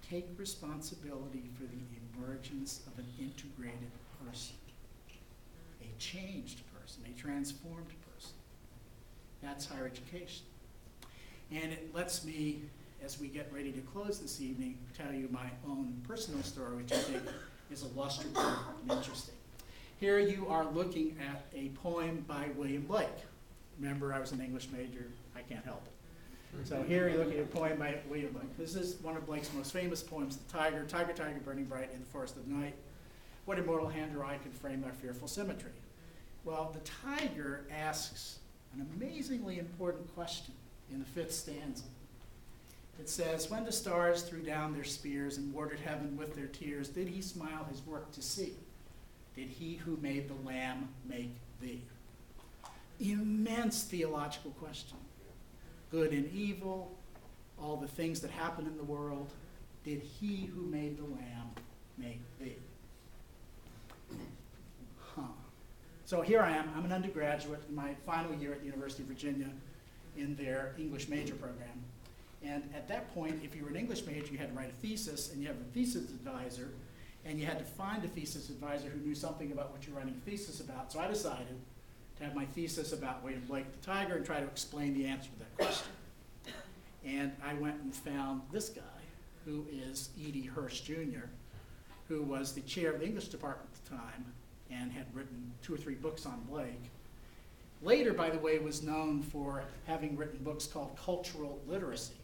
take responsibility for the emergence of an integrated person, a changed person, a transformed person. That's higher education. And it lets me, as we get ready to close this evening, tell you my own personal story, which I think is illustrative and interesting. Here you are looking at a poem by William Blake. Remember, I was an English major. I can't help it. So here you're looking at a poem by William Blake. This is one of Blake's most famous poems, The Tiger, tiger, tiger, burning bright in the forest of night. What immortal hand or eye could frame thy fearful symmetry? Well, the tiger asks an amazingly important question in the 5th stanza. It says, when the stars threw down their spears and watered heaven with their tears, did he smile his work to see? Did he who made the lamb make thee? Immense theological question. Good and evil, all the things that happen in the world, did he who made the lamb make thee? So here I am. I'm an undergraduate in my final year at the University of Virginia in their English major program. And at that point, if you were an English major, you had to write a thesis, and you have a thesis advisor, and you had to find a thesis advisor who knew something about what you're writing a thesis about. So I decided to have my thesis about William Blake the Tiger and try to explain the answer to that question. And I went and found this guy, who is E.D. Hirsch, Jr., who was the chair of the English department at the time and had written 2 or 3 books on Blake. Later, by the way, was known for having written books called cultural literacy.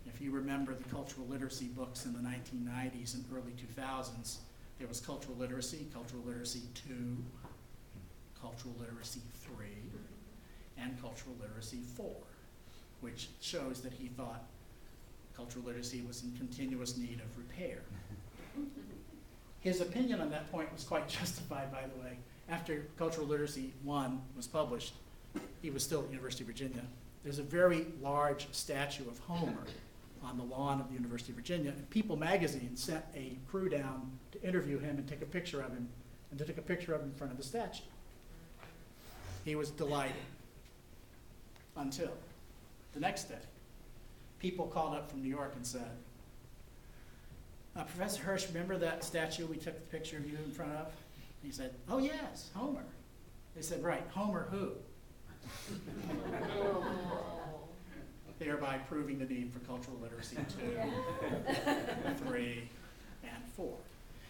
If you remember the cultural literacy books in the 1990s and early 2000s, there was Cultural Literacy 2, Cultural Literacy 3, and Cultural Literacy 4, which shows that he thought cultural literacy was in continuous need of repair. His opinion on that point was quite justified, by the way. After Cultural Literacy 1 was published, he was still at the University of Virginia. There's a very large statue of Homer on the lawn of the University of Virginia, and People magazine sent a crew down to interview him and take a picture of him, and to take a picture of him in front of the statue. He was delighted until the next day. People called up from New York and said, Professor Hirsch, remember that statue we took the picture of you in front of? He said, oh yes, Homer. They said, right, Homer who? Thereby proving the need for cultural literacy 2, 3, and 4.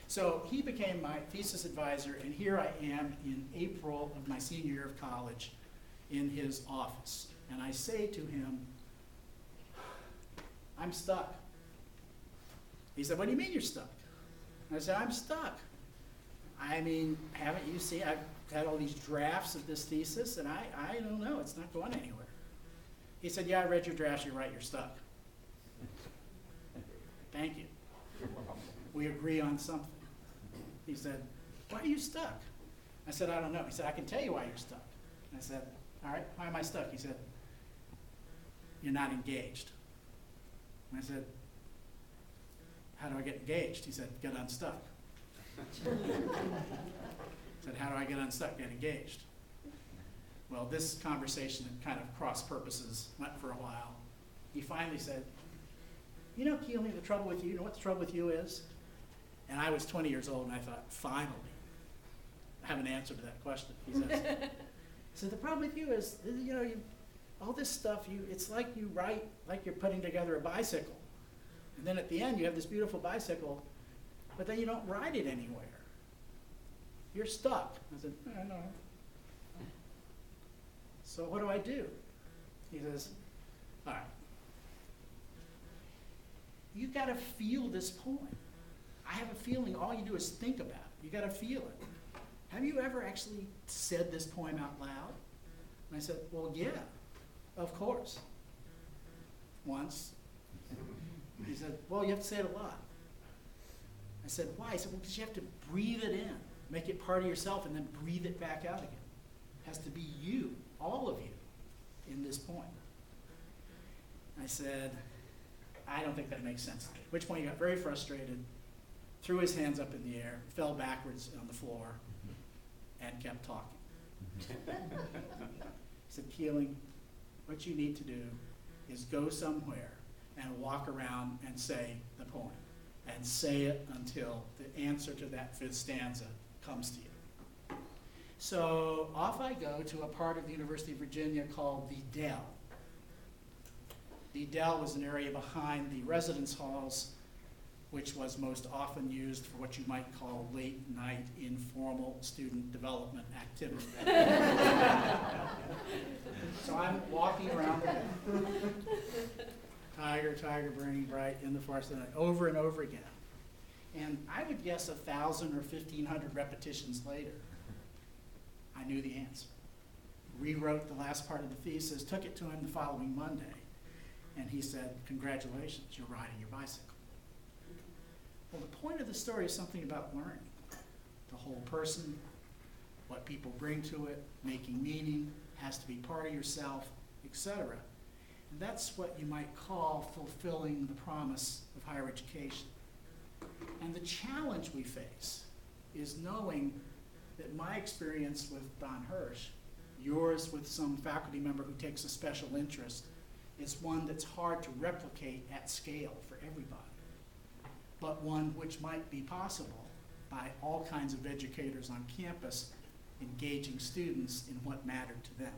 So he became my thesis advisor, and here I am in April of my senior year of college in his office. And I say to him, I'm stuck. He said, what do you mean you're stuck? I said, I'm stuck. I mean, haven't you seen, I've had all these drafts of this thesis, and I don't know, it's not going anywhere. He said, yeah, I read your drafts, you're right, you're stuck. Thank you. We agree on something. He said, why are you stuck? I said, I don't know. He said, I can tell you why you're stuck. I said, all right, why am I stuck? He said, you're not engaged. And I said, how do I get engaged? He said, get unstuck. I said, how do I get unstuck? Get engaged. Well, this conversation kind of cross purposes, went for a while. He finally said, you know, Keeling, the trouble with you, you know what the trouble with you is? And I was 20 years old, and I thought, finally, I have an answer to that question. He said, the problem with you is, you know, all this stuff, it's like you write like you're putting together a bicycle. And then at the end, you have this beautiful bicycle, but then you don't ride it anywhere. You're stuck. I said, I know. So what do I do? He says, all right. You got to feel this poem. I have a feeling all you do is think about it. You got to feel it. Have you ever actually said this poem out loud? And I said, well, yeah, of course. Once. He said, well, you have to say it a lot. I said, why? He said, well, because you have to breathe it in, make it part of yourself, and then breathe it back out again. It has to be you, all of you, in this poem. I said, I don't think that makes sense to me. At which point he got very frustrated, threw his hands up in the air, fell backwards on the floor, and kept talking. He said, Keeling, what you need to do is go somewhere and walk around and say the poem, and say it until the answer to that fifth stanza comes to you. So off I go to a part of the University of Virginia called the Dell. The Dell was an area behind the residence halls, which was most often used for what you might call late night informal student development activity. So I'm walking around the Dell. Tiger, tiger, burning bright in the forest, and over again. And I would guess 1,000 or 1,500 repetitions later, I knew the answer. Rewrote the last part of the thesis, took it to him the following Monday, and he said, "Congratulations, you're riding your bicycle." Well, the point of the story is something about learning. The whole person, what people bring to it, making meaning, has to be part of yourself, etc. And that's what you might call fulfilling the promise of higher education. And the challenge we face is knowing that my experience with Don Hirsch, yours with some faculty member who takes a special interest, is one that's hard to replicate at scale for everybody, but one which might be possible by all kinds of educators on campus engaging students in what mattered to them.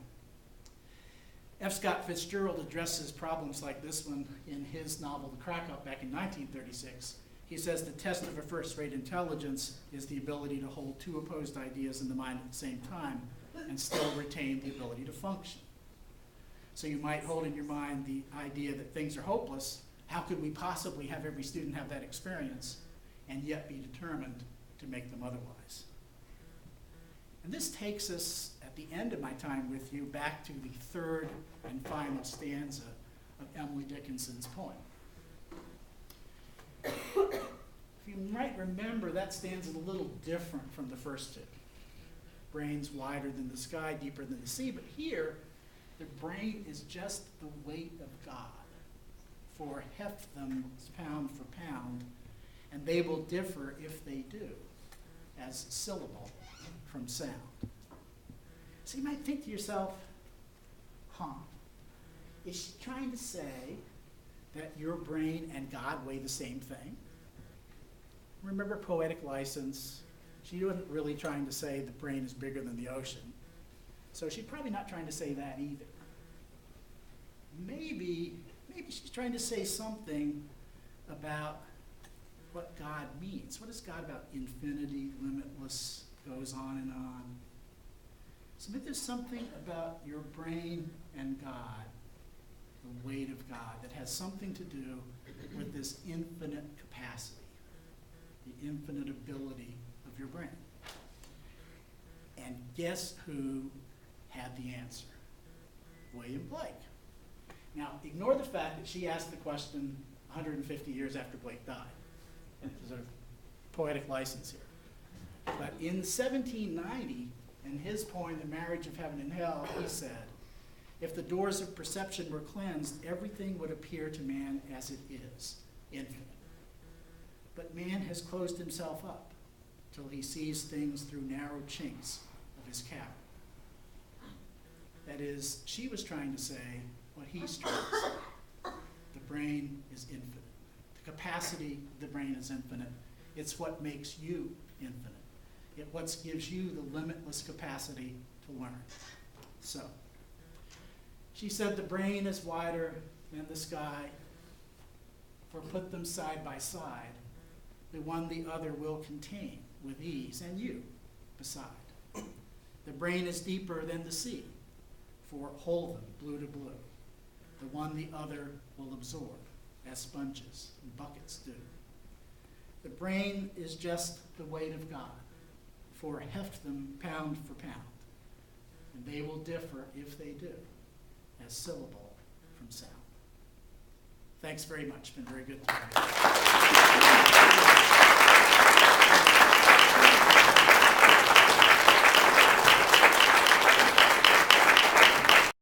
F. Scott Fitzgerald addresses problems like this one in his novel The Crack-Up back in 1936. He says the test of a first-rate intelligence is the ability to hold two opposed ideas in the mind at the same time and still retain the ability to function. So you might hold in your mind the idea that things are hopeless. How could we possibly have every student have that experience and yet be determined to make them otherwise? And this takes us, at the end of my time with you, back to the third and final stanza of Emily Dickinson's poem. If you might remember, that stanza is a little different from the first two. Brains wider than the sky, deeper than the sea, but here, the brain is just the weight of God. For heft them pound for pound, and they will differ if they do, as syllable from sound. So you might think to yourself, is she trying to say that your brain and God weigh the same thing? Remember poetic license. She wasn't really trying to say the brain is bigger than the ocean. So she's probably not trying to say that either. Maybe she's trying to say something about what God means. What is God about? Infinity, limitless, goes on and on. So maybe there's something about your brain and God, the weight of God, that has something to do with this infinite capacity, the infinite ability of your brain. And guess who had the answer? William Blake. Now, ignore the fact that she asked the question 150 years after Blake died. There's a poetic license here. But in 1790, in his poem, The Marriage of Heaven and Hell, he said, if the doors of perception were cleansed, everything would appear to man as it is, infinite. But man has closed himself up till he sees things through narrow chinks of his cavern. That is, she was trying to say what he's trying to say. The brain is infinite. The capacity of the brain is infinite. It's what makes you infinite. It what gives you the limitless capacity to learn. So, she said the brain is wider than the sky, for put them side by side, the one the other will contain with ease, and you beside. The brain is deeper than the sea, for hold them blue to blue, the one the other will absorb, as sponges and buckets do. The brain is just the weight of God, for heft them pound for pound, and they will differ if they do, as syllable from sound. Thanks very much. It's been very good to you.